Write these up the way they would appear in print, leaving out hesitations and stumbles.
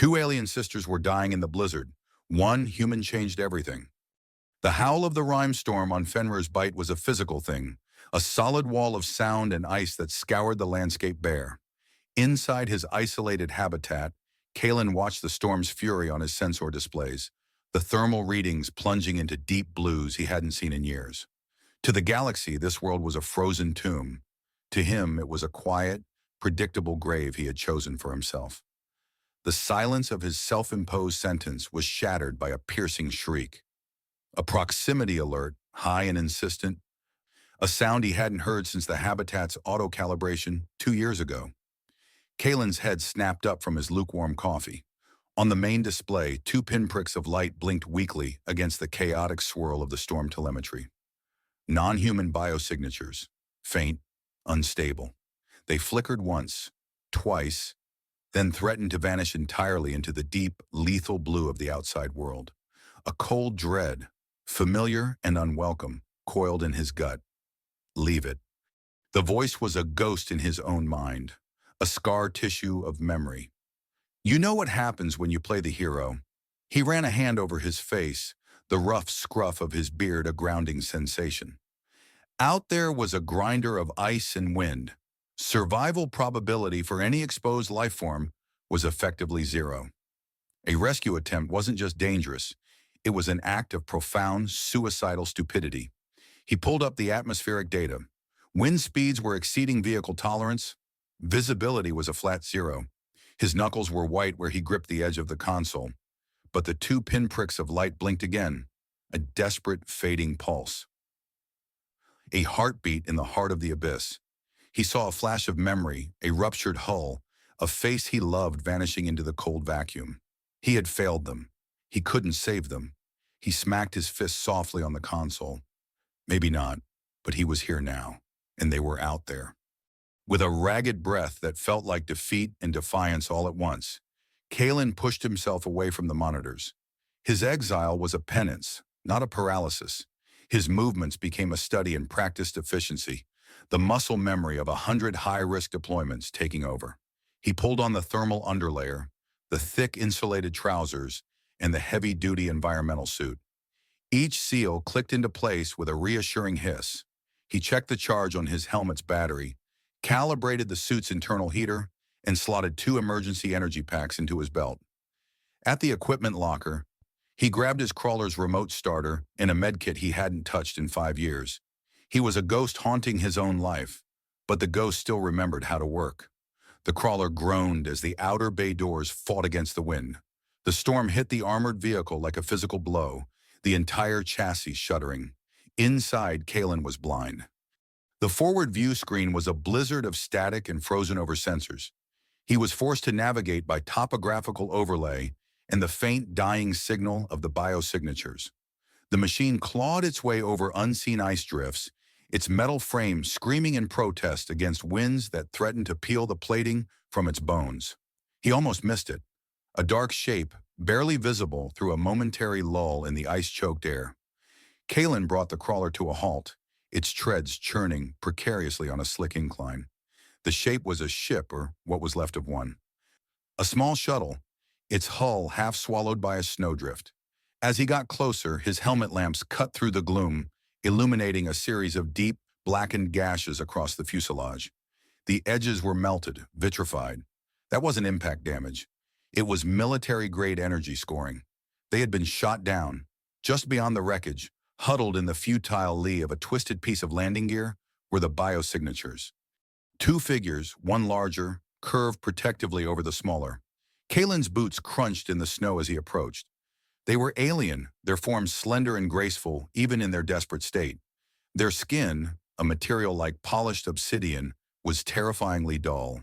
Two alien sisters were dying in the blizzard. One human changed everything. The howl of the rime storm on Fenrir's Bight was a physical thing, a solid wall of sound and ice that scoured the landscape bare. Inside his isolated habitat, Kalen watched the storm's fury on his sensor displays, the thermal readings plunging into deep blues he hadn't seen in years. To the galaxy, this world was a frozen tomb. To him, it was a quiet, predictable grave he had chosen for himself. The silence of his self-imposed sentence was shattered by a piercing shriek. A proximity alert, high and insistent, a sound he hadn't heard since the habitat's auto-calibration 2 years ago. Kalen's head snapped up from his lukewarm coffee. On the main display, two pinpricks of light blinked weakly against the chaotic swirl of the storm telemetry. Non-human biosignatures, faint, unstable. They flickered once, twice, then threatened to vanish entirely into the deep, lethal blue of the outside world. A cold dread, familiar and unwelcome, coiled in his gut. Leave it. The voice was a ghost in his own mind, a scar tissue of memory. You know what happens when you play the hero. He ran a hand over his face, the rough scruff of his beard a grounding sensation. Out there was a grinder of ice and wind. Survival probability for any exposed life form was effectively zero. A rescue attempt wasn't just dangerous, it was an act of profound, suicidal stupidity. He pulled up the atmospheric data. Wind speeds were exceeding vehicle tolerance. Visibility was a flat zero. His knuckles were white where he gripped the edge of the console. But the two pinpricks of light blinked again, a desperate, fading pulse. A heartbeat in the heart of the abyss. He saw a flash of memory, a ruptured hull, a face he loved vanishing into the cold vacuum. He had failed them. He couldn't save them. He smacked his fist softly on the console. Maybe not, but he was here now, and they were out there. With a ragged breath that felt like defeat and defiance all at once, Kalen pushed himself away from the monitors. His exile was a penance, not a paralysis. His movements became a study in practiced efficiency, the muscle memory of 100 high-risk deployments taking over. He pulled on the thermal underlayer, the thick insulated trousers, and the heavy-duty environmental suit. Each seal clicked into place with a reassuring hiss. He checked the charge on his helmet's battery, calibrated the suit's internal heater, and slotted 2 emergency energy packs into his belt. At the equipment locker, he grabbed his crawler's remote starter and a medkit he hadn't touched in 5 years. He was a ghost haunting his own life, but the ghost still remembered how to work. The crawler groaned as the outer bay doors fought against the wind. The storm hit the armored vehicle like a physical blow, the entire chassis shuddering. Inside, Kalen was blind. The forward view screen was a blizzard of static and frozen-over sensors. He was forced to navigate by topographical overlay and the faint dying signal of the biosignatures. The machine clawed its way over unseen ice drifts, its metal frame screaming in protest against winds that threatened to peel the plating from its bones. He almost missed it, a dark shape barely visible through a momentary lull in the ice-choked air. Kalen brought the crawler to a halt, its treads churning precariously on a slick incline. The shape was a ship, or what was left of one. A small shuttle, its hull half swallowed by a snowdrift. As he got closer, his helmet lamps cut through the gloom, illuminating a series of deep, blackened gashes across the fuselage. The edges were melted, vitrified. That wasn't impact damage. It was military-grade energy scoring. They had been shot down. Just beyond the wreckage, huddled in the futile lee of a twisted piece of landing gear, were the biosignatures. 2 figures, one larger, curved protectively over the smaller. Kalen's boots crunched in the snow as he approached. They were alien, their forms slender and graceful, even in their desperate state. Their skin, a material like polished obsidian, was terrifyingly dull,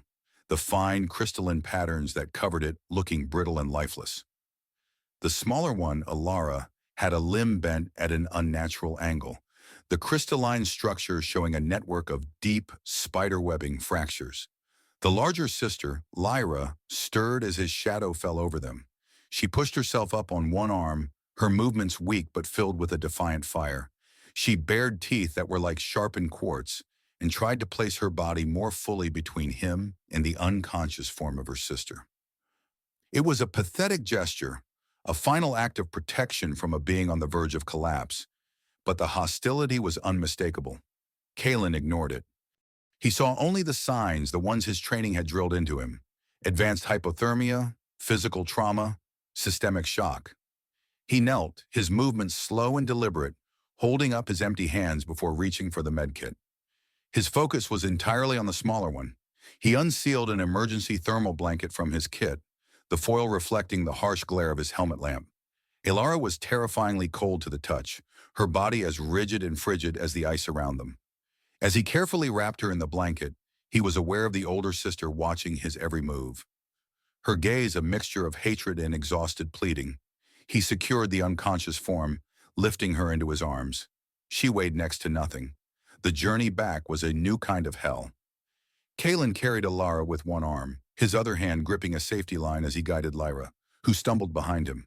the fine crystalline patterns that covered it looking brittle and lifeless. The smaller one, Alara, had a limb bent at an unnatural angle, the crystalline structure showing a network of deep, spider-webbing fractures. The larger sister, Lyra, stirred as his shadow fell over them. She pushed herself up on one arm, her movements weak but filled with a defiant fire. She bared teeth that were like sharpened quartz and tried to place her body more fully between him and the unconscious form of her sister. It was a pathetic gesture, a final act of protection from a being on the verge of collapse, but the hostility was unmistakable. Kalen ignored it. He saw only the signs, the ones his training had drilled into him: advanced hypothermia, physical trauma, systemic shock. He knelt, his movements slow and deliberate, holding up his empty hands before reaching for the medkit. His focus was entirely on the smaller one. He unsealed an emergency thermal blanket from his kit, the foil reflecting the harsh glare of his helmet lamp. Ilara was terrifyingly cold to the touch, her body as rigid and frigid as the ice around them. As he carefully wrapped her in the blanket, he was aware of the older sister watching his every move. Her gaze a mixture of hatred and exhausted pleading. He secured the unconscious form, lifting her into his arms. She weighed next to nothing. The journey back was a new kind of hell. Kalen carried Ilara with one arm, his other hand gripping a safety line as he guided Lyra, who stumbled behind him.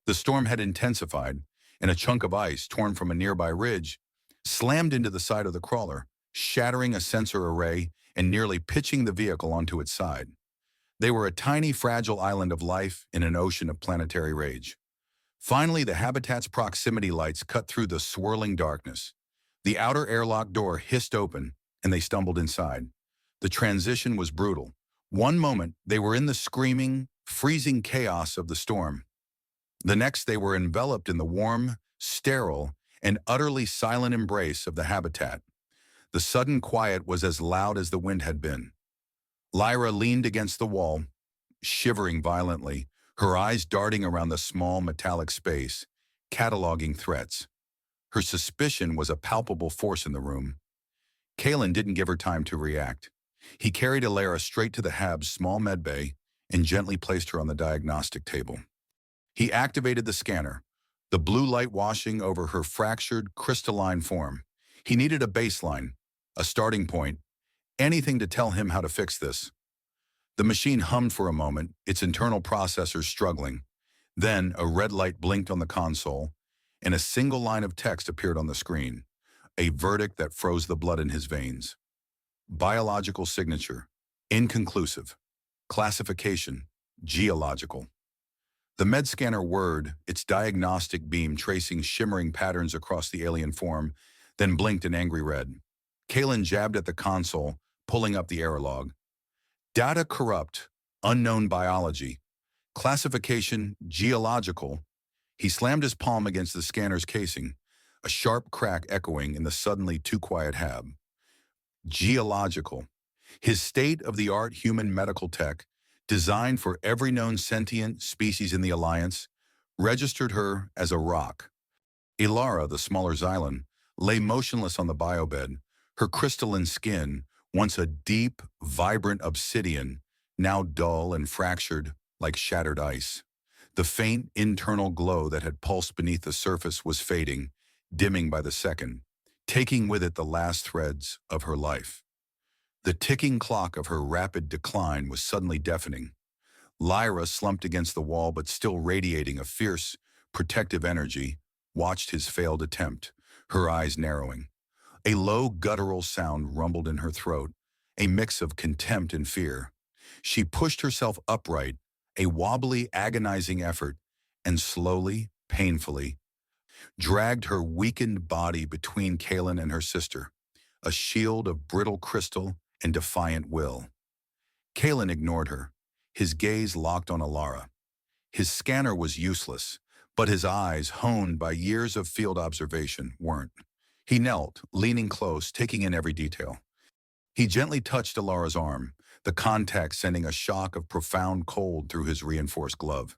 The storm had intensified, and a chunk of ice, torn from a nearby ridge, slammed into the side of the crawler, shattering a sensor array and nearly pitching the vehicle onto its side. They were a tiny, fragile island of life in an ocean of planetary rage. Finally, the habitat's proximity lights cut through the swirling darkness. The outer airlock door hissed open, and they stumbled inside. The transition was brutal. One moment, they were in the screaming, freezing chaos of the storm. The next, they were enveloped in the warm, sterile, and utterly silent embrace of the habitat. The sudden quiet was as loud as the wind had been. Lyra leaned against the wall, shivering violently, her eyes darting around the small metallic space, cataloging threats. Her suspicion was a palpable force in the room. Kalen didn't give her time to react. He carried Ilara straight to the Hab's small medbay and gently placed her on the diagnostic table. He activated the scanner, the blue light washing over her fractured, crystalline form. He needed a baseline, a starting point, anything to tell him how to fix this. The machine hummed for a moment, its internal processors struggling. Then a red light blinked on the console, and a single line of text appeared on the screen, a verdict that froze the blood in his veins. Biological signature, inconclusive. Classification, geological. The med scanner whirred, its diagnostic beam tracing shimmering patterns across the alien form, then blinked an angry red. Kalen jabbed at the console, pulling up the error log. Data corrupt, unknown biology. Classification, geological. He slammed his palm against the scanner's casing, a sharp crack echoing in the suddenly too quiet Hab. Geological. His state-of-the-art human medical tech, designed for every known sentient species in the Alliance, registered her as a rock. Ilara, the smaller Xylan, lay motionless on the biobed, her crystalline skin, once a deep, vibrant obsidian, now dull and fractured like shattered ice. The faint internal glow that had pulsed beneath the surface was fading, dimming by the second, taking with it the last threads of her life. The ticking clock of her rapid decline was suddenly deafening. Lyra, slumped against the wall but still radiating a fierce, protective energy, watched his failed attempt, her eyes narrowing. A low guttural sound rumbled in her throat, a mix of contempt and fear. She pushed herself upright, a wobbly, agonizing effort, and slowly, painfully, dragged her weakened body between Kalen and her sister, a shield of brittle crystal and defiant will. Kalen ignored her, his gaze locked on Ilara. His scanner was useless, but his eyes, honed by years of field observation, weren't. He knelt, leaning close, taking in every detail. He gently touched Ilara's arm, the contact sending a shock of profound cold through his reinforced glove.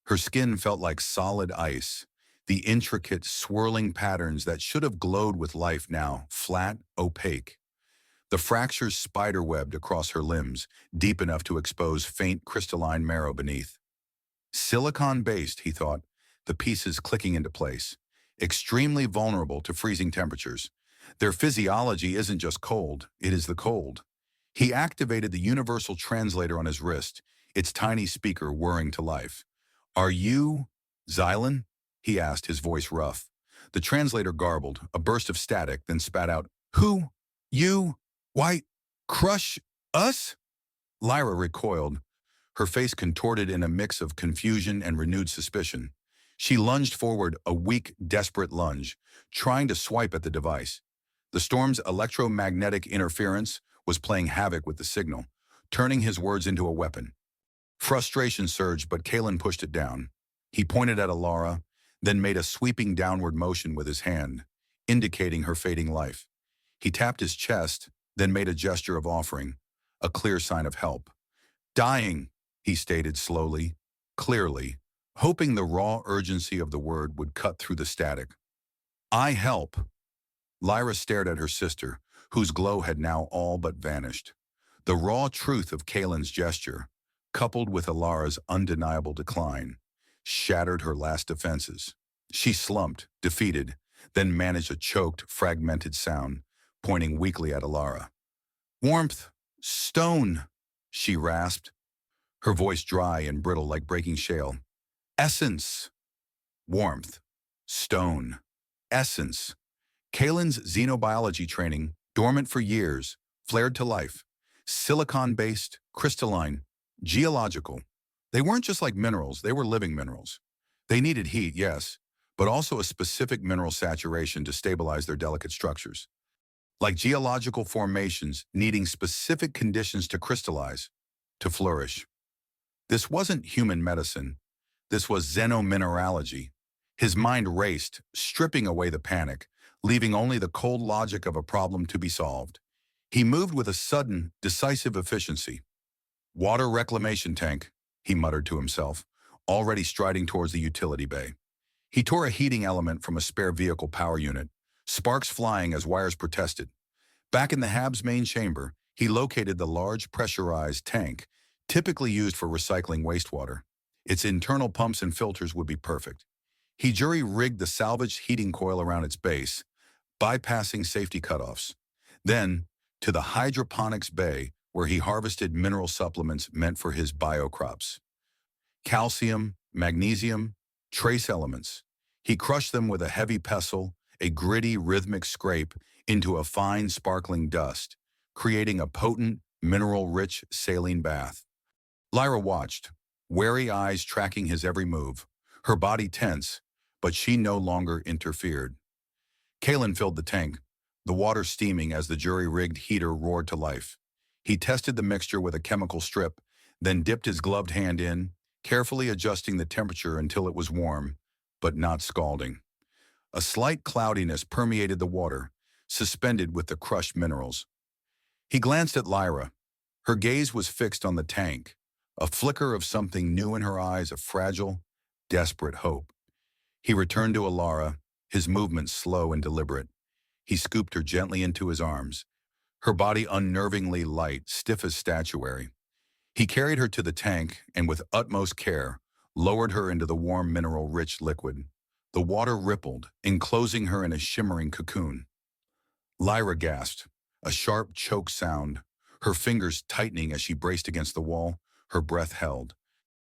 Her skin felt like solid ice, the intricate, swirling patterns that should have glowed with life now, flat, opaque. The fractures spiderwebbed across her limbs, deep enough to expose faint crystalline marrow beneath. Silicon-based, he thought, the pieces clicking into place. Extremely vulnerable to freezing temperatures. Their physiology isn't just cold, it is the cold. He activated the universal translator on his wrist, its tiny speaker whirring to life. "Are you Xylan?" he asked, his voice rough. The translator garbled, a burst of static, then spat out, "Who? You? Why, crush us?" Lyra recoiled, her face contorted in a mix of confusion and renewed suspicion. She lunged forward, a weak, desperate lunge, trying to swipe at the device. The storm's electromagnetic interference was playing havoc with the signal, turning his words into a weapon. Frustration surged, but Kalen pushed it down. He pointed at Alara, then made a sweeping downward motion with his hand, indicating her fading life. He tapped his chest, then made a gesture of offering, a clear sign of help. Dying, he stated slowly, clearly, hoping the raw urgency of the word would cut through the static. I help. Lyra stared at her sister, whose glow had now all but vanished. The raw truth of Kalen's gesture, coupled with Alara's undeniable decline, shattered her last defenses. She slumped, defeated, then managed a choked, fragmented sound, pointing weakly at Alara. Warmth, stone, she rasped, her voice dry and brittle like breaking shale. Essence. Warmth. Stone. Essence. Kalen's xenobiology training, dormant for years, flared to life. Silicon-based, crystalline, geological. They weren't just like minerals, they were living minerals. They needed heat, yes, but also a specific mineral saturation to stabilize their delicate structures. Like geological formations needing specific conditions to crystallize, to flourish. This wasn't human medicine. This was xenomineralogy. His mind raced, stripping away the panic, leaving only the cold logic of a problem to be solved. He moved with a sudden, decisive efficiency. Water reclamation tank, he muttered to himself, already striding towards the utility bay. He tore a heating element from a spare vehicle power unit, sparks flying as wires protested. Back in the Hab's main chamber, he located the large pressurized tank, typically used for recycling wastewater. Its internal pumps and filters would be perfect. He jury-rigged the salvaged heating coil around its base, bypassing safety cutoffs. Then, to the hydroponics bay, where he harvested mineral supplements meant for his biocrops. Calcium, magnesium, trace elements. He crushed them with a heavy pestle, a gritty, rhythmic scrape, into a fine, sparkling dust, creating a potent, mineral-rich saline bath. Lyra watched, wary eyes tracking his every move, her body tense, but she no longer interfered. Kalen filled the tank, the water steaming as the jury-rigged heater roared to life. He tested the mixture with a chemical strip, then dipped his gloved hand in, carefully adjusting the temperature until it was warm, but not scalding. A slight cloudiness permeated the water, suspended with the crushed minerals. He glanced at Lyra. Her gaze was fixed on the tank, a flicker of something new in her eyes, a fragile, desperate hope. He returned to Alara, his movements slow and deliberate. He scooped her gently into his arms, her body unnervingly light, stiff as statuary. He carried her to the tank and, with utmost care, lowered her into the warm mineral-rich liquid. The water rippled, enclosing her in a shimmering cocoon. Lyra gasped, a sharp choke sound, her fingers tightening as she braced against the wall, her breath held.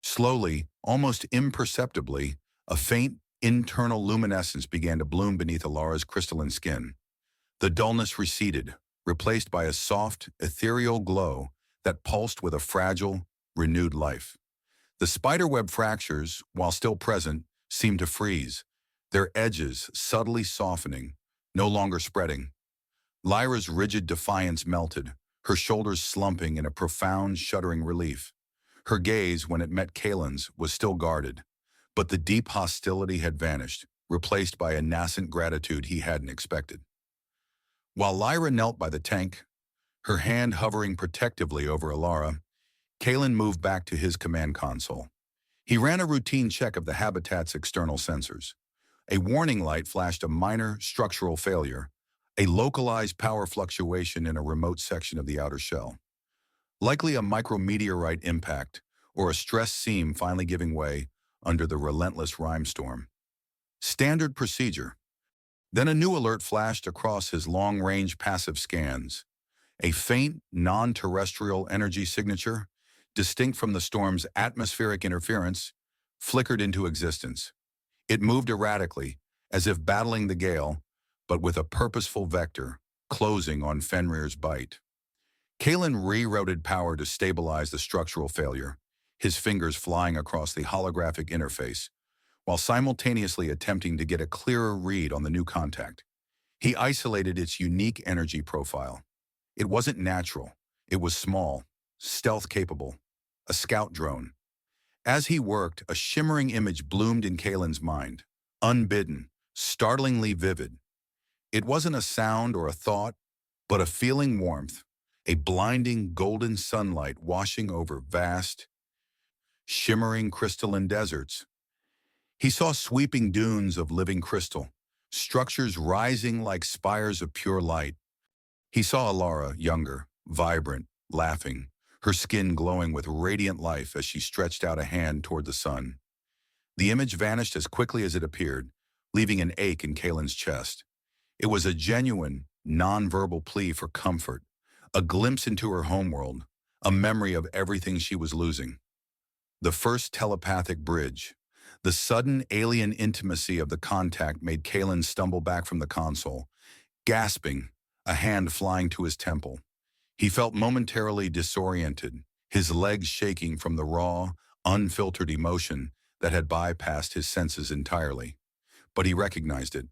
Slowly, almost imperceptibly, a faint, internal luminescence began to bloom beneath Alara's crystalline skin. The dullness receded, replaced by a soft, ethereal glow that pulsed with a fragile, renewed life. The spiderweb fractures, while still present, seemed to freeze, their edges subtly softening, no longer spreading. Lyra's rigid defiance melted, her shoulders slumping in a profound, shuddering relief. Her gaze, when it met Kalen's, was still guarded, but the deep hostility had vanished, replaced by a nascent gratitude he hadn't expected. While Lyra knelt by the tank, her hand hovering protectively over Alara, Kalen moved back to his command console. He ran a routine check of the habitat's external sensors. A warning light flashed a minor structural failure, a localized power fluctuation in a remote section of the outer shell. Likely a micrometeorite impact, or a stress seam finally giving way under the relentless rime storm. Standard procedure. Then a new alert flashed across his long-range passive scans. A faint, non-terrestrial energy signature, distinct from the storm's atmospheric interference, flickered into existence. It moved erratically, as if battling the gale, but with a purposeful vector, closing on Fenrir's bite. Kalen rerouted power to stabilize the structural failure. his fingers flying across the holographic interface, while simultaneously attempting to get a clearer read on the new contact. He isolated its unique energy profile. It wasn't natural. It was small, stealth-capable, a scout drone. As he worked, a shimmering image bloomed in Kalen's mind, unbidden, startlingly vivid. It wasn't a sound or a thought, but a feeling warmth, a blinding golden sunlight washing over vast, shimmering crystalline deserts. He saw sweeping dunes of living crystal, structures rising like spires of pure light. He saw Alara, younger, vibrant, laughing, her skin glowing with radiant life as she stretched out a hand toward the sun. The image vanished as quickly as it appeared, leaving an ache in Kalen's chest. It was a genuine, non-verbal plea for comfort, a glimpse into her homeworld, a memory of everything she was losing. The first telepathic bridge. The sudden alien intimacy of the contact made Kalen stumble back from the console, gasping, a hand flying to his temple. He felt momentarily disoriented, his legs shaking from the raw, unfiltered emotion that had bypassed his senses entirely. But he recognized it.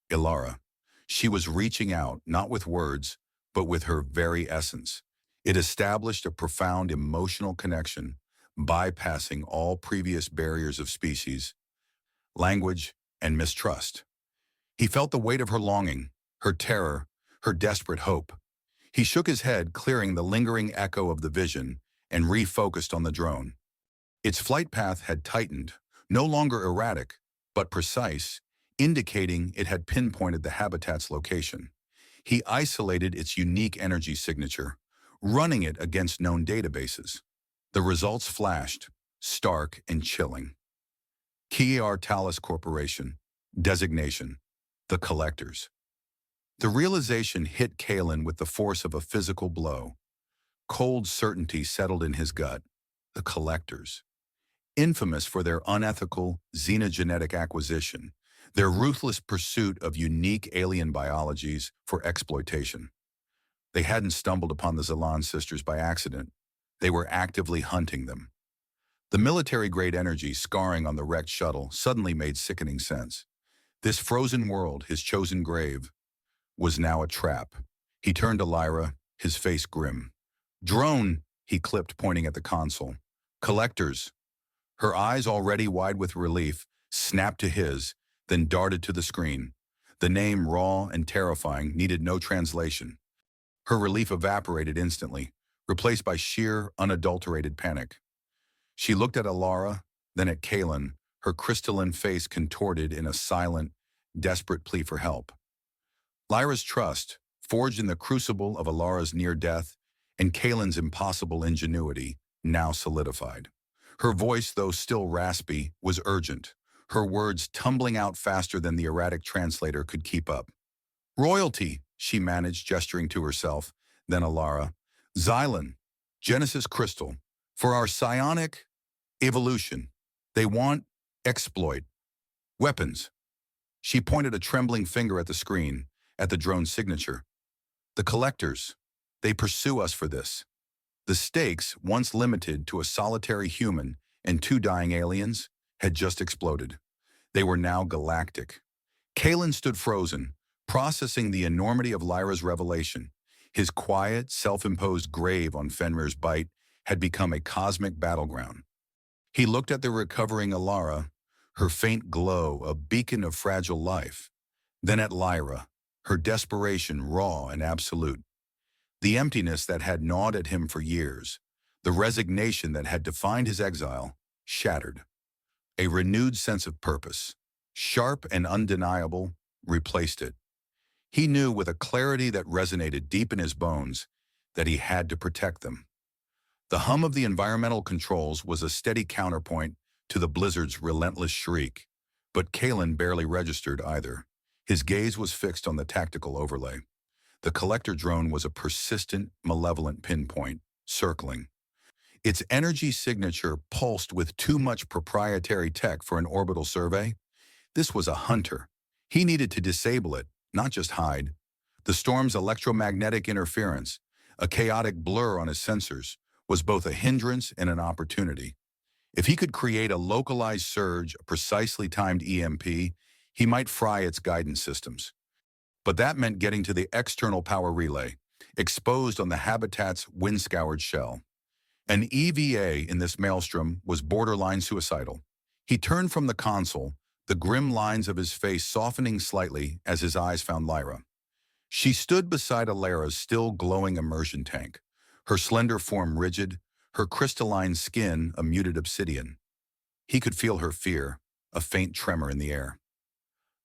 Ilara. She was reaching out, not with words, but with her very essence. It established a profound emotional connection, bypassing all previous barriers of species, language, and mistrust. He felt the weight of her longing, her terror, her desperate hope. He shook his head, clearing the lingering echo of the vision, and refocused on the drone. Its flight path had tightened, no longer erratic, but precise, indicating it had pinpointed the habitat's location. He isolated its unique energy signature, running it against known databases. The results flashed, stark and chilling. Kiar Talis Corporation. Designation: the Collectors. The realization hit Kalen with the force of a physical blow. Cold certainty settled in his gut. The Collectors. Infamous for their unethical xenogenetic acquisition, their ruthless pursuit of unique alien biologies for exploitation. They hadn't stumbled upon the Zalan sisters by accident. They were actively hunting them. The military-grade energy scarring on the wrecked shuttle suddenly made sickening sense. This frozen world, his chosen grave, was now a trap. He turned to Lyra, his face grim. "Drone," he clipped, pointing at the console. "Collectors." Her eyes, already wide with relief, snapped to his, then darted to the screen. The name, raw and terrifying, needed no translation. Her relief evaporated instantly, replaced by sheer, unadulterated panic. She looked at Alara, then at Kalen, her crystalline face contorted in a silent, desperate plea for help. Lyra's trust, forged in the crucible of Alara's near death, and Kalen's impossible ingenuity, now solidified. Her voice, though still raspy, was urgent, her words tumbling out faster than the erratic translator could keep up. "Royalty," she managed, gesturing to herself, then Alara. "Xylon, Genesis Crystal, for our psionic evolution. They want exploit. Weapons." She pointed a trembling finger at the screen, at the drone's signature. "The Collectors. They pursue us for this." The stakes, once limited to a solitary human and two dying aliens, had just exploded. They were now galactic. Kalen stood frozen, processing the enormity of Lyra's revelation. His quiet, self-imposed grave on Fenrir's Bight had become a cosmic battleground. He looked at the recovering Alara, her faint glow a beacon of fragile life, then at Lyra, her desperation raw and absolute. The emptiness that had gnawed at him for years, the resignation that had defined his exile, shattered. A renewed sense of purpose, sharp and undeniable, replaced it. He knew with a clarity that resonated deep in his bones that he had to protect them. The hum of the environmental controls was a steady counterpoint to the blizzard's relentless shriek, but Kalen barely registered either. His gaze was fixed on the tactical overlay. The collector drone was a persistent, malevolent pinpoint, circling. Its energy signature pulsed with too much proprietary tech for an orbital survey. This was a hunter. He needed to disable it, not just hide. The storm's electromagnetic interference, a chaotic blur on his sensors, was both a hindrance and an opportunity. If he could create a localized surge, a precisely timed EMP, he might fry its guidance systems. But that meant getting to the external power relay, exposed on the habitat's wind-scoured shell. An EVA in this maelstrom was borderline suicidal. He turned from the console, the grim lines of his face softening slightly as his eyes found Lyra. She stood beside Alara's still glowing immersion tank, her slender form rigid, her crystalline skin a muted obsidian. He could feel her fear, a faint tremor in the air.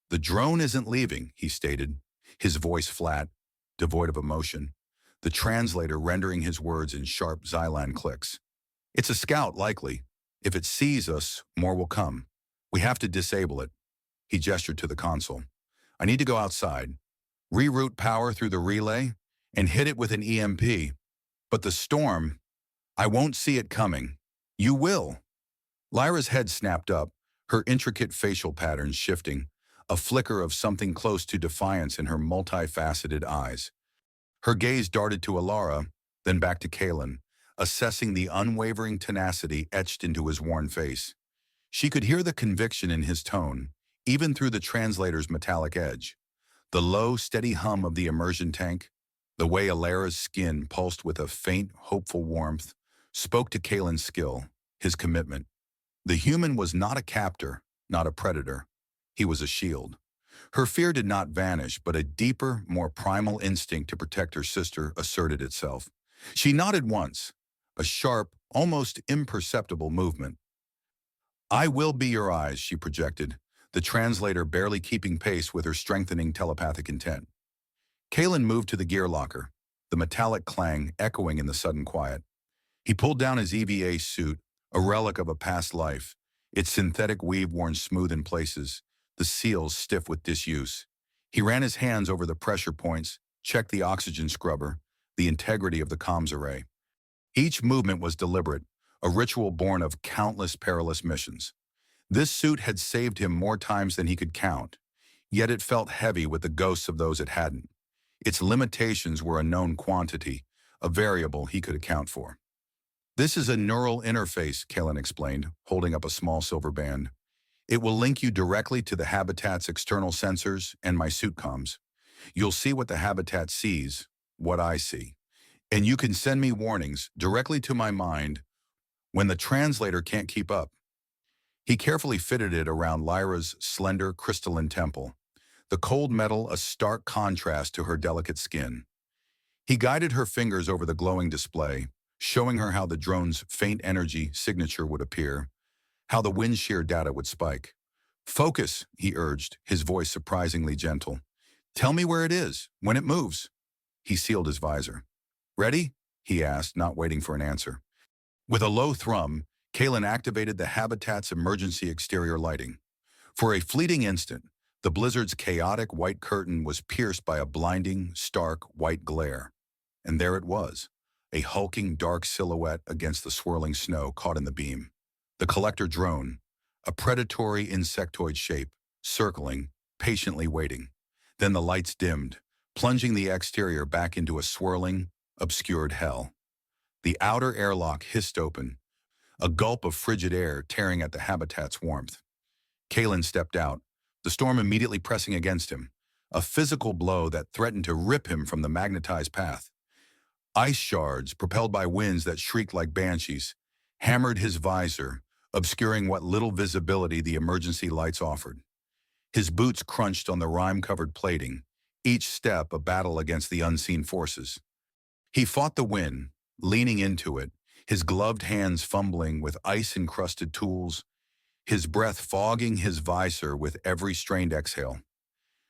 "The drone isn't leaving," he stated, his voice flat, devoid of emotion, the translator rendering his words in sharp Xylan clicks. "It's a scout, likely. If it sees us, more will come. We have to disable it." He gestured to the console. "I need to go outside, reroute power through the relay, and hit it with an EMP. But the storm, I won't see it coming. You will." Lyra's head snapped up, her intricate facial patterns shifting, a flicker of something close to defiance in her multifaceted eyes. Her gaze darted to Alara, then back to Kalen, assessing the unwavering tenacity etched into his worn face. She could hear the conviction in his tone, even through the translator's metallic edge. The low, steady hum of the immersion tank, the way Alara's skin pulsed with a faint, hopeful warmth, spoke to Kalen's skill, his commitment. The human was not a captor, not a predator. He was a shield. Her fear did not vanish, but a deeper, more primal instinct to protect her sister asserted itself. She nodded once, a sharp, almost imperceptible movement. "I will be your eyes," she projected, the translator barely keeping pace with her strengthening telepathic intent. Kalen moved to the gear locker, the metallic clang echoing in the sudden quiet. He pulled down his EVA suit, a relic of a past life, its synthetic weave worn smooth in places, the seals stiff with disuse. He ran his hands over the pressure points, checked the oxygen scrubber, the integrity of the comms array. Each movement was deliberate, a ritual born of countless perilous missions. This suit had saved him more times than he could count, yet it felt heavy with the ghosts of those it hadn't. Its limitations were a known quantity, a variable he could account for. "This is a neural interface," Kalen explained, holding up a small silver band. "It will link you directly to the habitat's external sensors and my suit comms. You'll see what the habitat sees, what I see. And you can send me warnings directly to my mind when the translator can't keep up." He carefully fitted it around Lyra's slender, crystalline temple, the cold metal a stark contrast to her delicate skin. He guided her fingers over the glowing display, showing her how the drone's faint energy signature would appear, how the wind shear data would spike. "Focus," he urged, his voice surprisingly gentle. "Tell me where it is, when it moves." He sealed his visor. "Ready?" he asked, not waiting for an answer. With a low thrum, Kalen activated the habitat's emergency exterior lighting. For a fleeting instant, the blizzard's chaotic white curtain was pierced by a blinding, stark, white glare. And there it was, a hulking dark silhouette against the swirling snow caught in the beam. The collector drone, a predatory insectoid shape, circling, patiently waiting. Then the lights dimmed, plunging the exterior back into a swirling, obscured hell. The outer airlock hissed open, a gulp of frigid air tearing at the habitat's warmth. Kalen stepped out, the storm immediately pressing against him, a physical blow that threatened to rip him from the magnetized path. Ice shards, propelled by winds that shrieked like banshees, hammered his visor, obscuring what little visibility the emergency lights offered. His boots crunched on the rime-covered plating, each step a battle against the unseen forces. He fought the wind, leaning into it, his gloved hands fumbling with ice-encrusted tools, his breath fogging his visor with every strained exhale.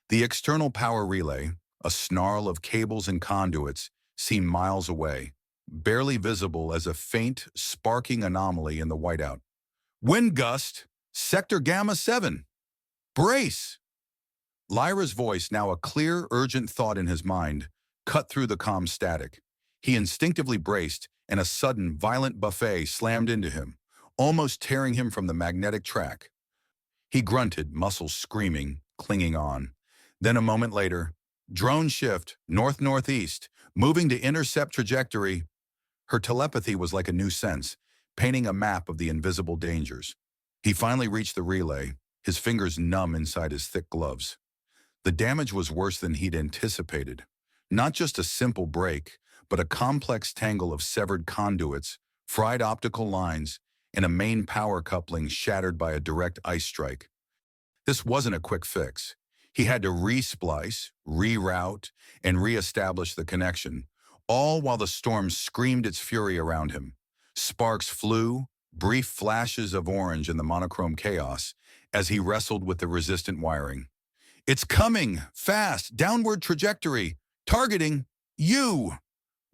The external power relay, a snarl of cables and conduits, seemed miles away, barely visible as a faint, sparking anomaly in the whiteout. "Wind gust! Sector Gamma 7! Brace!" Lyra's voice, now a clear, urgent thought in his mind, cut through the calm static. He instinctively braced, and a sudden, violent buffet slammed into him, almost tearing him from the magnetic track. He grunted, muscles screaming, clinging on. Then a moment later, "Drone shift, north-northeast, moving to intercept trajectory." Her telepathy was like a new sense, painting a map of the invisible dangers. He finally reached the relay, his fingers numb inside his thick gloves. The damage was worse than he'd anticipated. Not just a simple break, but a complex tangle of severed conduits, fried optical lines, and a main power coupling shattered by a direct ice strike. This wasn't a quick fix. He had to resplice, reroute, and reestablish the connection, all while the storm screamed its fury around him. Sparks flew, brief flashes of orange in the monochrome chaos, as he wrestled with the resistant wiring. "It's coming! Fast! Downward trajectory! Targeting! You!"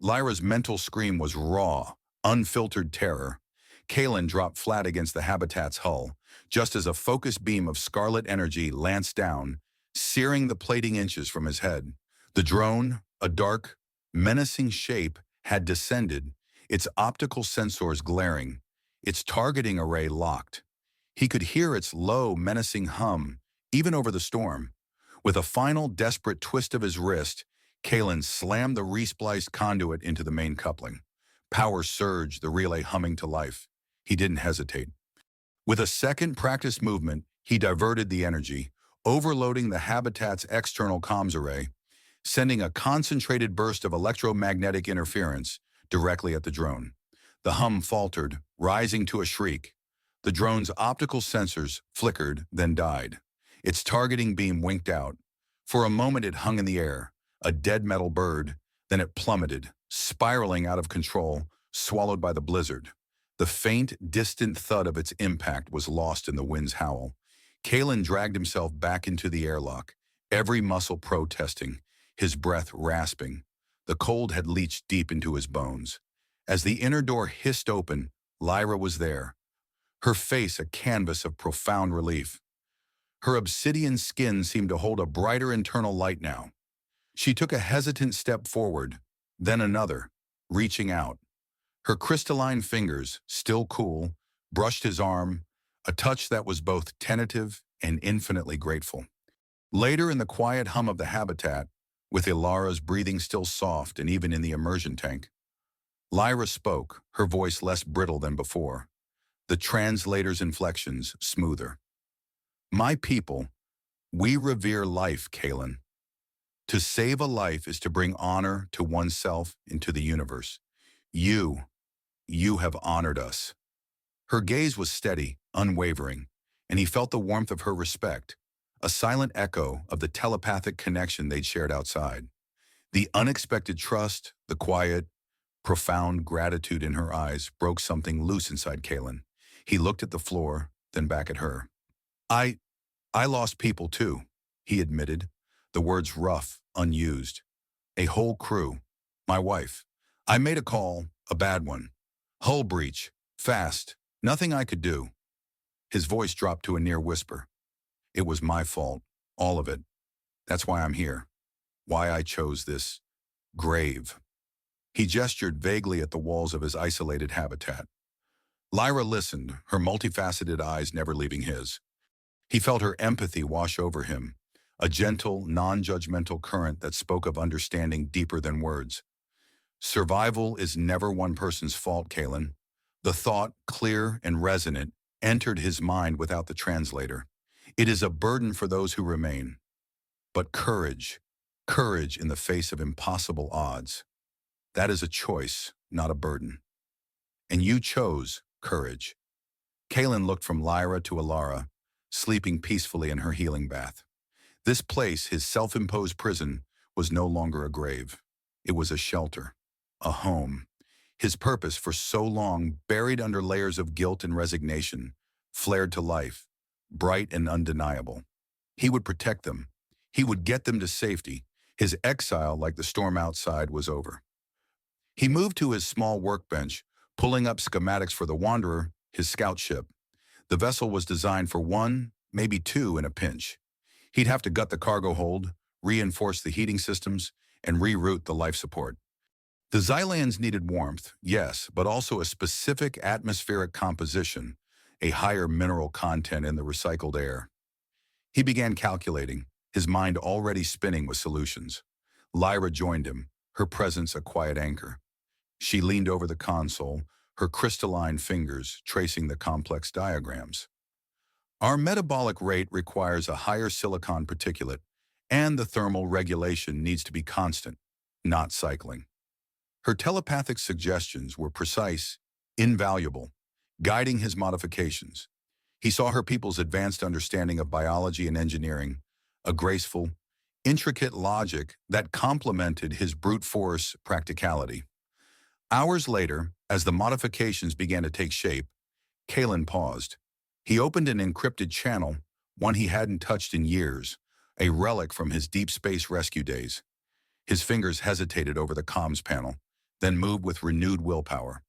Lyra's mental scream was raw, unfiltered terror. Kalen dropped flat against the habitat's hull, just as a focused beam of scarlet energy lanced down, searing the plating inches from his head. The drone, a dark, menacing shape, had descended, its optical sensors glaring, its targeting array locked. He could hear its low, menacing hum, even over the storm. With a final desperate twist of his wrist, Kalen slammed the respliced conduit into the main coupling. Power surged, the relay humming to life. He didn't hesitate. With a second practiced movement, he diverted the energy, overloading the habitat's external comms array, sending a concentrated burst of electromagnetic interference directly at the drone. The hum faltered, rising to a shriek. The drone's optical sensors flickered, then died. Its targeting beam winked out. For a moment it hung in the air, a dead metal bird, then it plummeted, spiraling out of control, swallowed by the blizzard. The faint, distant thud of its impact was lost in the wind's howl. Kalen dragged himself back into the airlock, every muscle protesting, his breath rasping. The cold had leached deep into his bones. As the inner door hissed open, Lyra was there, her face a canvas of profound relief. Her obsidian skin seemed to hold a brighter internal light now. She took a hesitant step forward, then another, reaching out. Her crystalline fingers, still cool, brushed his arm, a touch that was both tentative and infinitely grateful. Later in the quiet hum of the habitat, with Ilara's breathing still soft and even in the immersion tank, Lyra spoke, her voice less brittle than before, the translator's inflections smoother. "My people, we revere life, Kalen. To save a life is to bring honor to oneself and to the universe. You have honored us." Her gaze was steady, unwavering, and he felt the warmth of her respect, a silent echo of the telepathic connection they'd shared outside. The unexpected trust, the quiet, profound gratitude in her eyes broke something loose inside Kalen. He looked at the floor, then back at her. I lost people too," he admitted, the words rough, unused. "A whole crew. My wife. I made a call, a bad one. Hull breach. Fast. Nothing I could do." His voice dropped to a near whisper. "It was my fault. All of it. That's why I'm here. Why I chose this grave." He gestured vaguely at the walls of his isolated habitat. Lyra listened, her multifaceted eyes never leaving his. He felt her empathy wash over him, a gentle, non-judgmental current that spoke of understanding deeper than words. "Survival is never one person's fault, Kalen." The thought, clear and resonant, entered his mind without the translator. "It is a burden for those who remain. But courage in the face of impossible odds, that is a choice, not a burden. And you chose courage." Kalen looked from Lyra to Ilara, sleeping peacefully in her healing bath. This place, his self-imposed prison, was no longer a grave. It was a shelter, a home. His purpose, for so long buried under layers of guilt and resignation, flared to life, bright and undeniable. He would protect them. He would get them to safety. His exile, like the storm outside, was over. He moved to his small workbench, pulling up schematics for the Wanderer, his scout ship. The vessel was designed for one, maybe two in a pinch. He'd have to gut the cargo hold, reinforce the heating systems, and reroute the life support. The Xylans needed warmth, yes, but also a specific atmospheric composition, a higher mineral content in the recycled air. He began calculating, his mind already spinning with solutions. Lyra joined him, her presence a quiet anchor. She leaned over the console, her crystalline fingers tracing the complex diagrams. Our metabolic rate requires a higher silicon particulate, and the thermal regulation needs to be constant, not cycling. Her telepathic suggestions were precise, invaluable, guiding his modifications. He saw her people's advanced understanding of biology and engineering, a graceful, intricate logic that complemented his brute force practicality. Hours later, as the modifications began to take shape, Kalen paused. He opened an encrypted channel, one he hadn't touched in years, a relic from his deep space rescue days. His fingers hesitated over the comms panel, then moved with renewed willpower.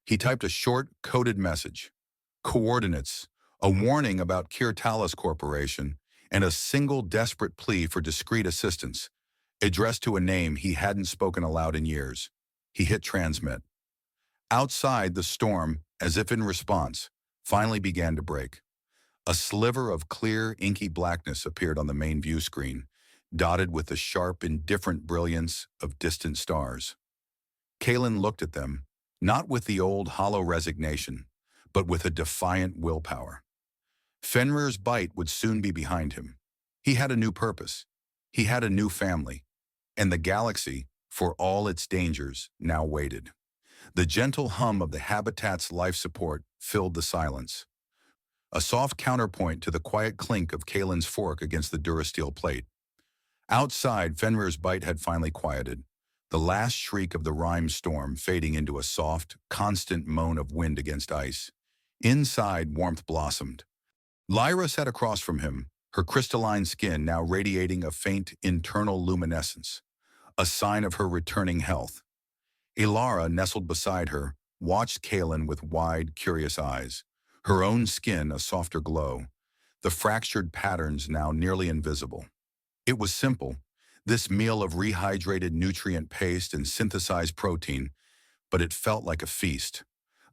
He typed a short, coded message. Coordinates, a warning about Kirtalis Corporation, and a single desperate plea for discreet assistance, addressed to a name he hadn't spoken aloud in years. He hit transmit. Outside, the storm, as if in response, finally began to break. A sliver of clear, inky blackness appeared on the main view screen, dotted with the sharp, indifferent brilliance of distant stars. Kalen looked at them, not with the old hollow resignation, but with a defiant willpower. Fenrir's bite would soon be behind him. He had a new purpose. He had a new family. And the galaxy, for all its dangers, now waited. The gentle hum of the habitat's life support filled the silence, a soft counterpoint to the quiet clink of Kalen's fork against the durasteel plate. Outside, Fenrir's bite had finally quieted, the last shriek of the rime storm fading into a soft, constant moan of wind against ice. Inside, warmth blossomed. Lyra sat across from him, her crystalline skin now radiating a faint internal luminescence, a sign of her returning health. Ilara, nestled beside her, watched Kalen with wide, curious eyes, her own skin a softer glow, the fractured patterns now nearly invisible. It was simple, this meal of rehydrated nutrient paste and synthesized protein, but it felt like a feast,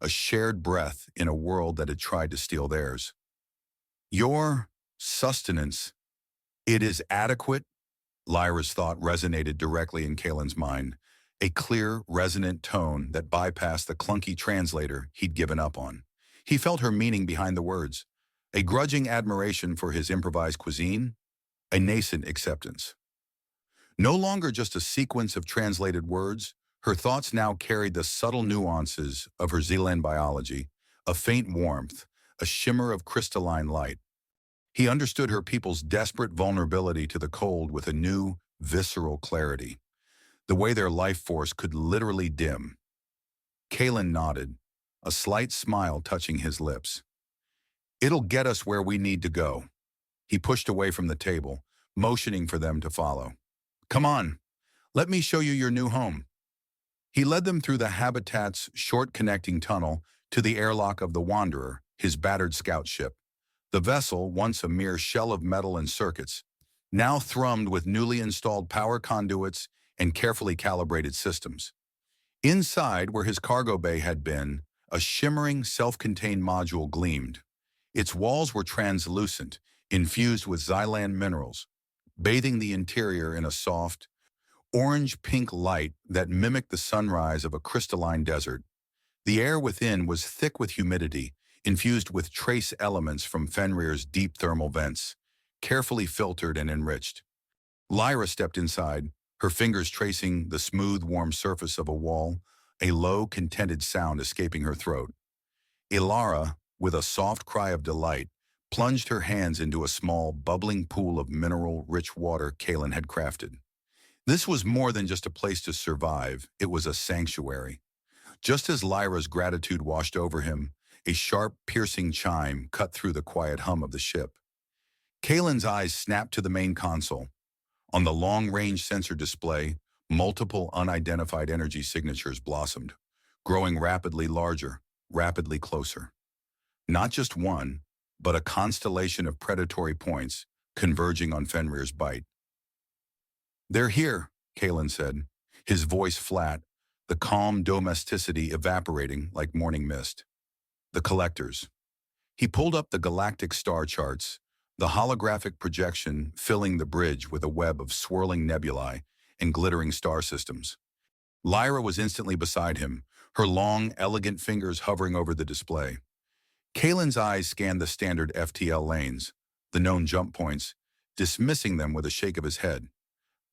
a shared breath in a world that had tried to steal theirs. Your sustenance, it is adequate, Lyra's thought resonated directly in Kalen's mind, a clear, resonant tone that bypassed the clunky translator he'd given up on. He felt her meaning behind the words, a grudging admiration for his improvised cuisine, a nascent acceptance. No longer just a sequence of translated words, her thoughts now carried the subtle nuances of her Zealand biology, a faint warmth, a shimmer of crystalline light. He understood her people's desperate vulnerability to the cold with a new, visceral clarity, the way their life force could literally dim. Kalen nodded, a slight smile touching his lips. It'll get us where we need to go. He pushed away from the table, motioning for them to follow. Come on, let me show you your new home. He led them through the habitat's short connecting tunnel to the airlock of the Wanderer, his battered scout ship. The vessel, once a mere shell of metal and circuits, now thrummed with newly installed power conduits and carefully calibrated systems. Inside, where his cargo bay had been, a shimmering, self-contained module gleamed. Its walls were translucent, infused with Xylan minerals, bathing the interior in a soft, orange-pink light that mimicked the sunrise of a crystalline desert. The air within was thick with humidity, infused with trace elements from Fenrir's deep thermal vents, carefully filtered and enriched. Lyra stepped inside, her fingers tracing the smooth, warm surface of a wall, a low, contented sound escaping her throat. Ilara, with a soft cry of delight, plunged her hands into a small, bubbling pool of mineral-rich water Kalen had crafted. This was more than just a place to survive, it was a sanctuary. Just as Lyra's gratitude washed over him, a sharp, piercing chime cut through the quiet hum of the ship. Kalen's eyes snapped to the main console. On the long-range sensor display, multiple unidentified energy signatures blossomed, growing rapidly larger, rapidly closer. Not just one, but a constellation of predatory points converging on Fenrir's bite. They're here, Kalen said, his voice flat, the calm domesticity evaporating like morning mist. The collectors. He pulled up the galactic star charts, the holographic projection filling the bridge with a web of swirling nebulae and glittering star systems. Lyra was instantly beside him, her long, elegant fingers hovering over the display. Kalen's eyes scanned the standard FTL lanes, the known jump points, dismissing them with a shake of his head.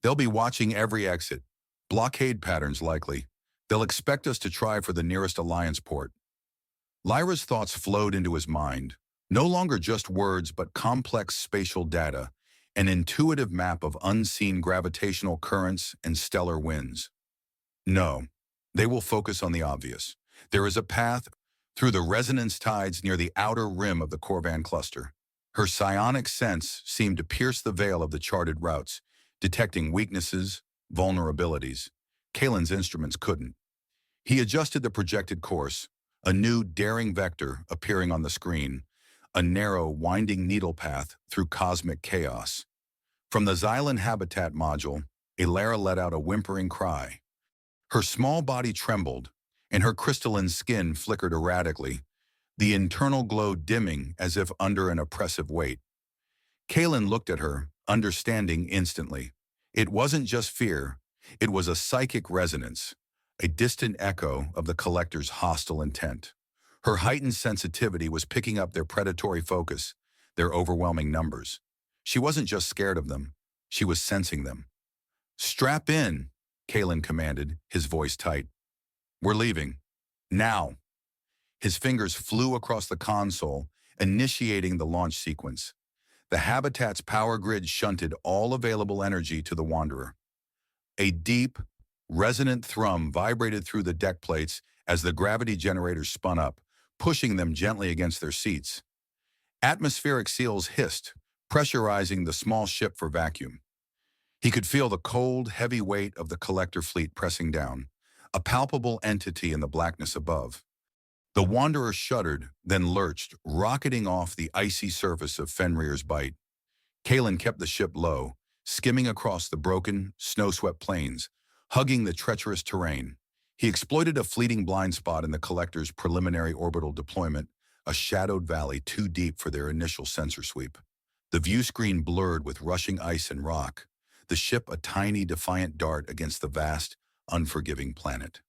They'll be watching every exit. Blockade patterns likely. They'll expect us to try for the nearest alliance port. Lyra's thoughts flowed into his mind, no longer just words but complex spatial data, an intuitive map of unseen gravitational currents and stellar winds. No, they will focus on the obvious. There is a path through the resonance tides near the outer rim of the Corvan cluster. Her psionic sense seemed to pierce the veil of the charted routes, detecting weaknesses, vulnerabilities. Kalen's instruments couldn't. He adjusted the projected course, a new daring vector appearing on the screen, a narrow, winding needle path through cosmic chaos. From the Xylan habitat module, Elara let out a whimpering cry. Her small body trembled, and her crystalline skin flickered erratically, the internal glow dimming as if under an oppressive weight. Kalen looked at her, understanding instantly. It wasn't just fear, it was a psychic resonance, a distant echo of the collector's hostile intent. Her heightened sensitivity was picking up their predatory focus, their overwhelming numbers. She wasn't just scared of them, she was sensing them. "Strap in," Kalen commanded, his voice tight. "We're leaving. Now." His fingers flew across the console, initiating the launch sequence. The habitat's power grid shunted all available energy to the Wanderer. A deep, resonant thrum vibrated through the deck plates as the gravity generators spun up, pushing them gently against their seats. Atmospheric seals hissed, pressurizing the small ship for vacuum. He could feel the cold, heavy weight of the collector fleet pressing down, a palpable entity in the blackness above. The Wanderer shuddered, then lurched, rocketing off the icy surface of Fenrir's Bight. Kalen kept the ship low, skimming across the broken, snow-swept plains, hugging the treacherous terrain. He exploited a fleeting blind spot in the collector's preliminary orbital deployment, a shadowed valley too deep for their initial sensor sweep. The view screen blurred with rushing ice and rock, the ship a tiny, defiant dart against the vast, unforgiving planet.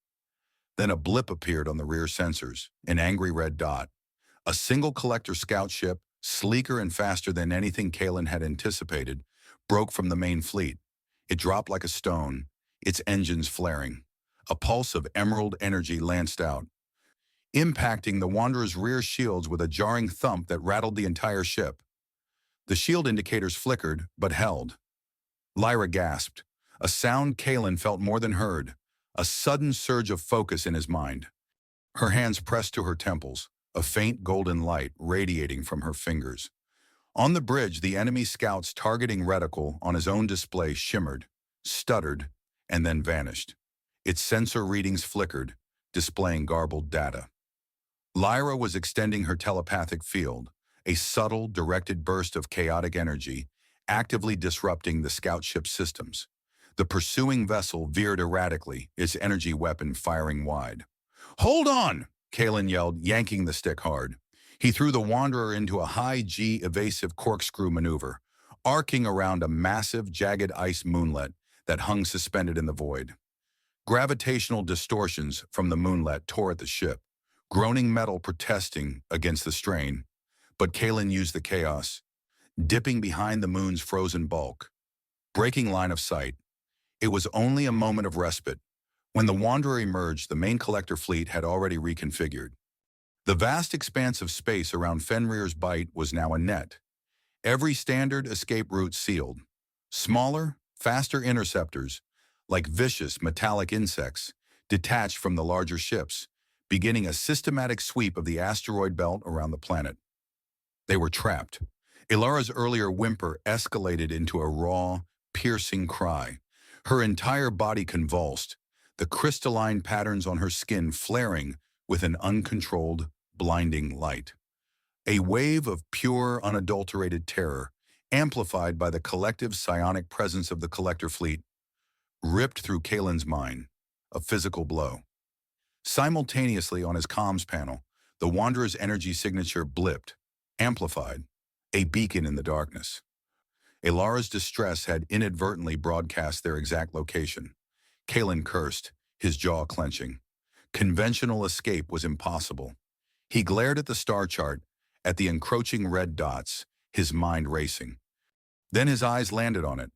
Then a blip appeared on the rear sensors, an angry red dot. A single collector scout ship, sleeker and faster than anything Kalen had anticipated, broke from the main fleet. It dropped like a stone, its engines flaring. A pulse of emerald energy lanced out, impacting the Wanderer's rear shields with a jarring thump that rattled the entire ship. The shield indicators flickered, but held. Lyra gasped, a sound Kalen felt more than heard, a sudden surge of focus in his mind. Her hands pressed to her temples, a faint golden light radiating from her fingers. On the bridge, the enemy scout's targeting reticle on his own display shimmered, stuttered, and then vanished. Its sensor readings flickered, displaying garbled data. Lyra was extending her telepathic field, a subtle, directed burst of chaotic energy, actively disrupting the scout ship's systems. The pursuing vessel veered erratically, its energy weapon firing wide. "Hold on!" Kalen yelled, yanking the stick hard. He threw the Wanderer into a high-G evasive corkscrew maneuver, arcing around a massive, jagged ice moonlet that hung suspended in the void. Gravitational distortions from the moonlet tore at the ship, groaning metal protesting against the strain. But Kalen used the chaos, dipping behind the moon's frozen bulk. Breaking line of sight. It was only a moment of respite. When the Wanderer emerged, the main collector fleet had already reconfigured. The vast expanse of space around Fenrir's Bight was now a net. Every standard escape route sealed. Smaller, faster interceptors, like vicious metallic insects, detached from the larger ships, beginning a systematic sweep of the asteroid belt around the planet. They were trapped. Elara's earlier whimper escalated into a raw, piercing cry. Her entire body convulsed, the crystalline patterns on her skin flaring with an uncontrolled, blinding light. A wave of pure, unadulterated terror, amplified by the collective psionic presence of the collector fleet, ripped through Kalen's mind, a physical blow. Simultaneously on his comms panel, the Wanderer's energy signature blipped, amplified, a beacon in the darkness. Elara's distress had inadvertently broadcast their exact location. Kalen cursed, his jaw clenching. Conventional escape was impossible. He glared at the star chart, at the encroaching red dots, his mind racing. Then his eyes landed on it,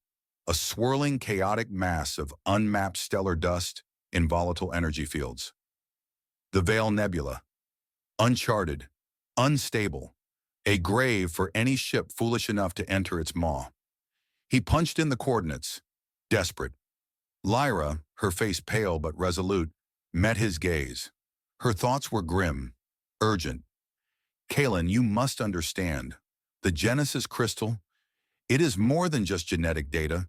a swirling, chaotic mass of unmapped stellar dust in volatile energy fields. The Veil Nebula, uncharted, unstable, a grave for any ship foolish enough to enter its maw. He punched in the coordinates, desperate. Lyra, her face pale but resolute, met his gaze. Her thoughts were grim, urgent. Kalen, you must understand. The Genesis crystal, it is more than just genetic data.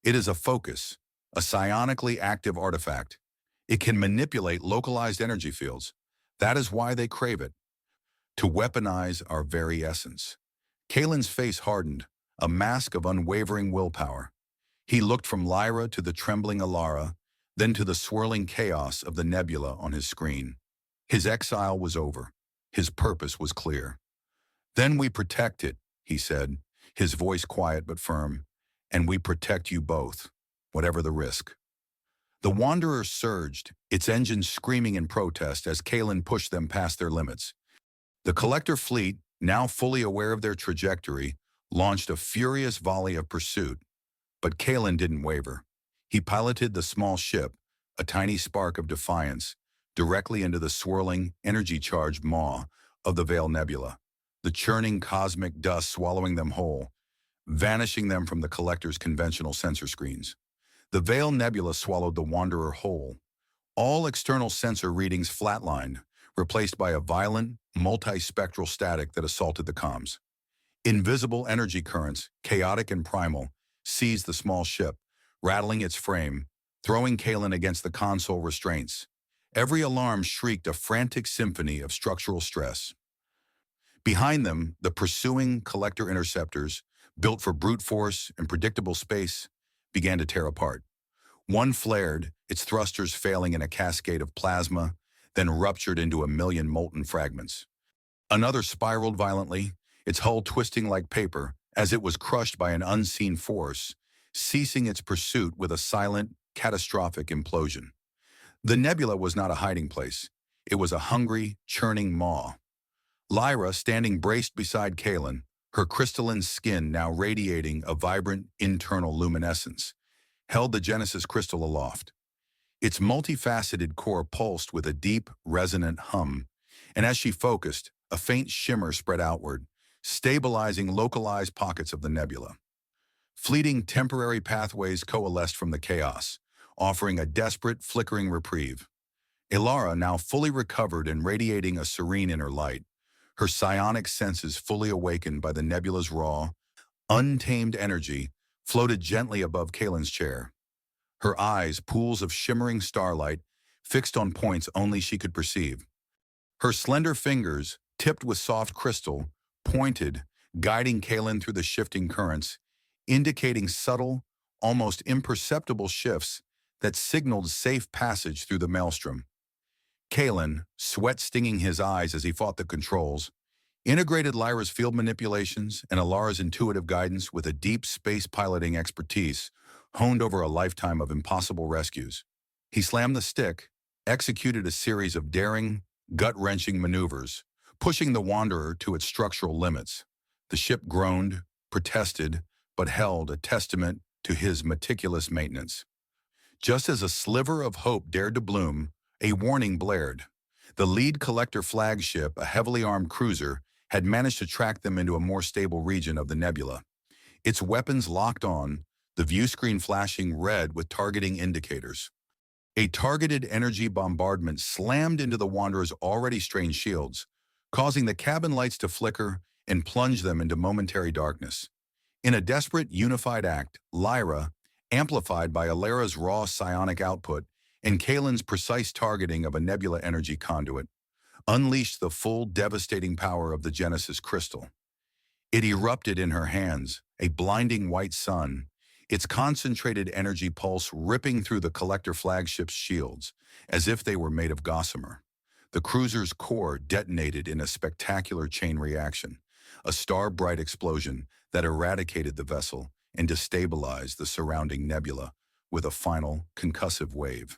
It is a focus, a psionically active artifact. It can manipulate localized energy fields. That is why they crave it, to weaponize our very essence. Kalen's face hardened, a mask of unwavering willpower. He looked from Lyra to the trembling Alara, then to the swirling chaos of the nebula on his screen. His exile was over. His purpose was clear. Then we protect it, he said, his voice quiet but firm, and we protect you both, whatever the risk. The Wanderer surged, its engines screaming in protest as Kalen pushed them past their limits. The Collector fleet, now fully aware of their trajectory, launched a furious volley of pursuit. But Kalen didn't waver. He piloted the small ship, a tiny spark of defiance, directly into the swirling, energy-charged maw of the Veil Nebula, the churning cosmic dust swallowing them whole, vanishing them from the Collector's conventional sensor screens. The Veil Nebula swallowed the Wanderer whole. All external sensor readings flatlined, replaced by a violent, multispectral static that assaulted the comms. Invisible energy currents, chaotic and primal, seized the small ship, rattling its frame, throwing Kalen against the console restraints. Every alarm shrieked a frantic symphony of structural stress. Behind them, the pursuing Collector interceptors, built for brute force and predictable space, began to tear apart. One flared, its thrusters failing in a cascade of plasma, then ruptured into a million molten fragments. Another spiraled violently, its hull twisting like paper as it was crushed by an unseen force, ceasing its pursuit with a silent, catastrophic implosion. The nebula was not a hiding place. It was a hungry, churning maw. Lyra, standing braced beside Kalen, her crystalline skin now radiating a vibrant internal luminescence, held the Genesis crystal aloft. Its multifaceted core pulsed with a deep, resonant hum, and as she focused, a faint shimmer spread outward, stabilizing localized pockets of the nebula. Fleeting temporary pathways coalesced from the chaos, offering a desperate, flickering reprieve. Alara, now fully recovered and radiating a serene inner light, her psionic senses fully awakened by the nebula's raw, untamed energy, floated gently above Kalen's chair. Her eyes, pools of shimmering starlight, fixed on points only she could perceive. Her slender fingers, tipped with soft crystal, pointed, guiding Kalen through the shifting currents, indicating subtle, almost imperceptible shifts that signaled safe passage through the maelstrom. Kalen, sweat stinging his eyes as he fought the controls, integrated Lyra's field manipulations and Alara's intuitive guidance with a deep space piloting expertise honed over a lifetime of impossible rescues. He slammed the stick, executed a series of daring, gut-wrenching maneuvers, pushing the Wanderer to its structural limits. The ship groaned, protested, but held, a testament to his meticulous maintenance. Just as a sliver of hope dared to bloom, a warning blared. The lead Collector flagship, a heavily armed cruiser, had managed to track them into a more stable region of the nebula. Its weapons locked on, the view screen flashing red with targeting indicators. A targeted energy bombardment slammed into the Wanderer's already strained shields, causing the cabin lights to flicker and plunge them into momentary darkness. In a desperate, unified act, Lyra, amplified by Alara's raw psionic output and Kalen's precise targeting of a nebula energy conduit, unleashed the full devastating power of the Genesis crystal. It erupted in her hands, a blinding white sun, its concentrated energy pulse ripping through the Collector flagship's shields, as if they were made of gossamer. The cruiser's core detonated in a spectacular chain reaction, a star-bright explosion that eradicated the vessel and destabilized the surrounding nebula with a final, concussive wave.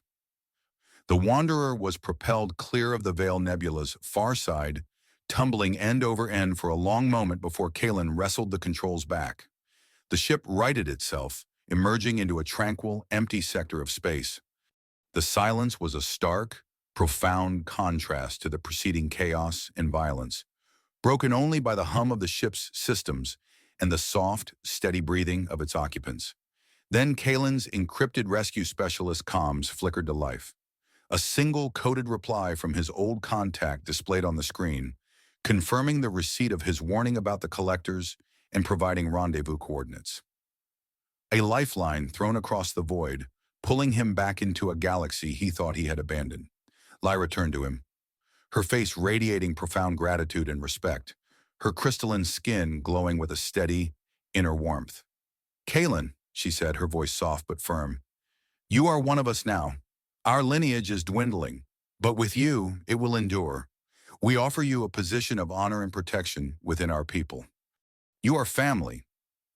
The Wanderer was propelled clear of the Veil Nebula's far side, tumbling end over end for a long moment before Kalen wrestled the controls back. The ship righted itself, emerging into a tranquil, empty sector of space. The silence was a stark, profound contrast to the preceding chaos and violence, broken only by the hum of the ship's systems and the soft, steady breathing of its occupants. Then Kalen's encrypted rescue specialist comms flickered to life. A single coded reply from his old contact displayed on the screen, confirming the receipt of his warning about the collectors and providing rendezvous coordinates. A lifeline thrown across the void, pulling him back into a galaxy he thought he had abandoned. Lyra turned to him, her face radiating profound gratitude and respect, her crystalline skin glowing with a steady, inner warmth. "Kalen," she said, her voice soft but firm, "you are one of us now. Our lineage is dwindling, but with you, it will endure. We offer you a position of honor and protection within our people. You are family."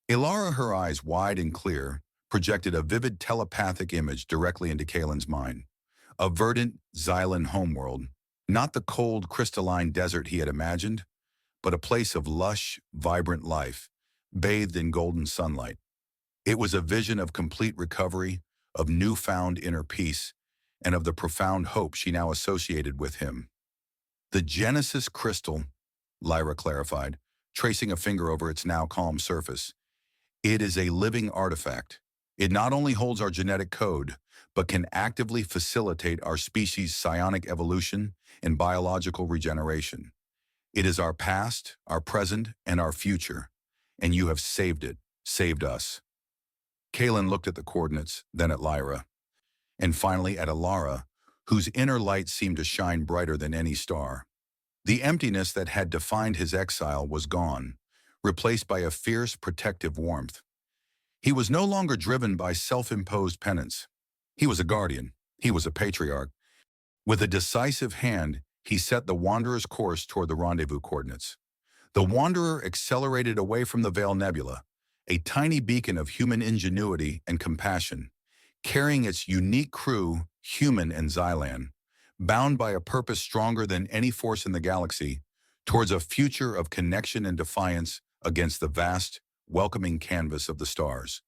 Ilara, her eyes wide and clear, projected a vivid telepathic image directly into Kalen's mind. A verdant, Xylan homeworld, not the cold, crystalline desert he had imagined, but a place of lush, vibrant life, bathed in golden sunlight. It was a vision of complete recovery, of newfound inner peace, and of the profound hope she now associated with him. "The Genesis crystal," Lyra clarified, tracing a finger over its now calm surface. "It is a living artifact. It not only holds our genetic code, but can actively facilitate our species' psionic evolution and biological regeneration. It is our past, our present, and our future, and you have saved it, saved us." Kalen looked at the coordinates, then at Lyra, and finally at Ilara, whose inner light seemed to shine brighter than any star. The emptiness that had defined his exile was gone, replaced by a fierce, protective warmth. He was no longer driven by self-imposed penance. He was a guardian. He was a patriarch. With a decisive hand, he set the Wanderer's course toward the rendezvous coordinates. The Wanderer accelerated away from the Veil Nebula, a tiny beacon of human ingenuity and compassion, carrying its unique crew, human and Xylan, bound by a purpose stronger than any force in the galaxy, towards a future of connection and defiance against the vast, welcoming canvas of the stars.